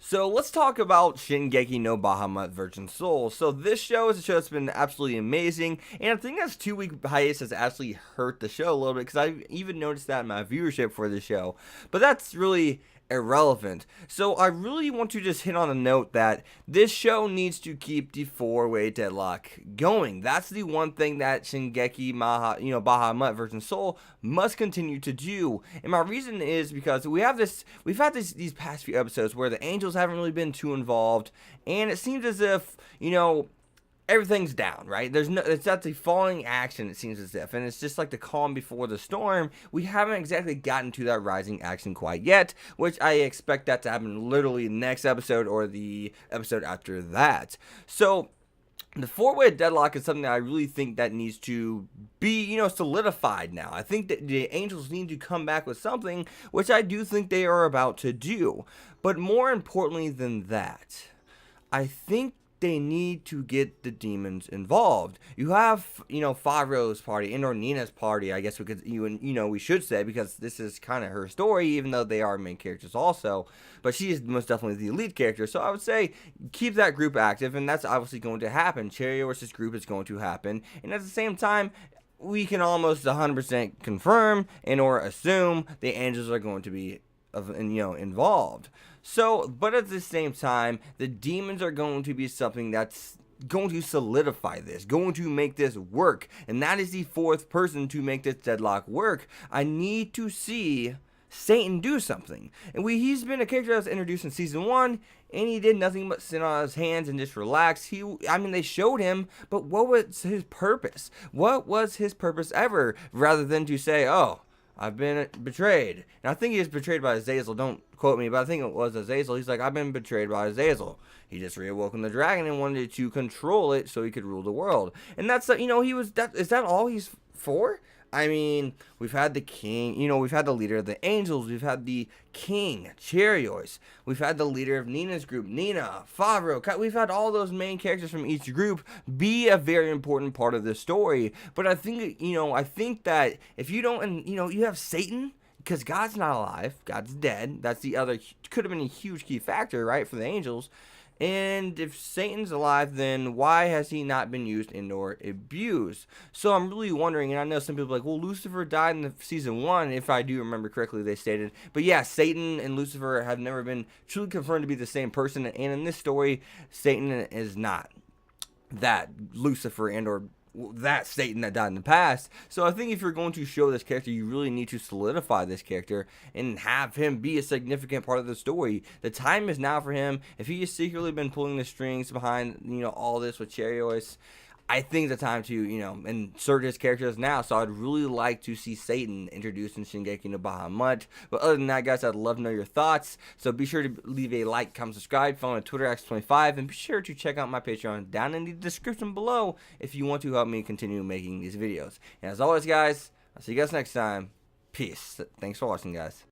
So let's talk about Shingeki no Bahamut Virgin Soul. So this show is a show that's been absolutely amazing, and I think that's 2 week hiatus has actually hurt the show a little bit because I've even noticed that in my viewership for the show. But that's really irrelevant. So I really want to just hit on a note that this show needs to keep the four-way deadlock going. That's the one thing that Shingeki Bahamut Virgin Soul must continue to do. And my reason is because we've had these past few episodes where the angels haven't really been too involved, and it seems as if, everything's down, right? It's not the falling action, it seems as if, and it's just like the calm before the storm. We haven't exactly gotten to that rising action quite yet, which I expect that to happen literally next episode or the episode after that. So the four-way deadlock is something that I really think that needs to be, solidified now. I think that the Angels need to come back with something, which I do think they are about to do. But more importantly than that, I think they need to get the demons involved. You have, Favreau's party and or Nina's party, I guess we should say, because this is kind of her story, even though they are main characters also. But she is most definitely the lead character. So I would say keep that group active, and that's obviously going to happen. Cherry-Horse's group is going to happen. And at the same time, we can almost 100% confirm and or assume the Angels are going to be involved. So, but at the same time, the demons are going to be something that's going to solidify this, going to make this work, and that is the fourth person to make this deadlock work. I need to see Satan do something, and he's been a character that was introduced in season 1, and he did nothing but sit on his hands and just relax. They showed him, but what was his purpose? What was his purpose ever, rather than to say, oh, I've been betrayed. And I think he was betrayed by Azazel. Don't quote me, but I think it was Azazel. He's like, I've been betrayed by Azazel. He just reawoken the dragon and wanted to control it so he could rule the world. And that's, is that all he's for? I mean, we've had the king, we've had the leader of the angels, we've had the king, Cherry-Horse, we've had the leader of Nina's group, Nina, Favreau, we've had all those main characters from each group be a very important part of the story. But I think, I think that if you don't, and, you have Satan, because God's not alive, God's dead, that's the other, could have been a huge key factor, right, for the angels. And if Satan's alive, then why has he not been used and or abused? So I'm really wondering, and I know some people are like, well, Lucifer died in the season 1, if I do remember correctly, they stated. But yeah, Satan and Lucifer have never been truly confirmed to be the same person, and in this story, Satan is not that Lucifer and or that Satan that died in the past. So I think if you're going to show this character, you really need to solidify this character and have him be a significant part of the story. The time is now for him. If he has secretly been pulling the strings behind, all this with Cherry-Horse, I think the time to, insert his characters now. So I'd really like to see Satan introduced in Shingeki no Bahamut. But other than that, guys, I'd love to know your thoughts. So be sure to leave a like, comment, subscribe, follow me on Twitter, X25, and be sure to check out my Patreon down in the description below if you want to help me continue making these videos. And as always, guys, I'll see you guys next time. Peace. Thanks for watching, guys.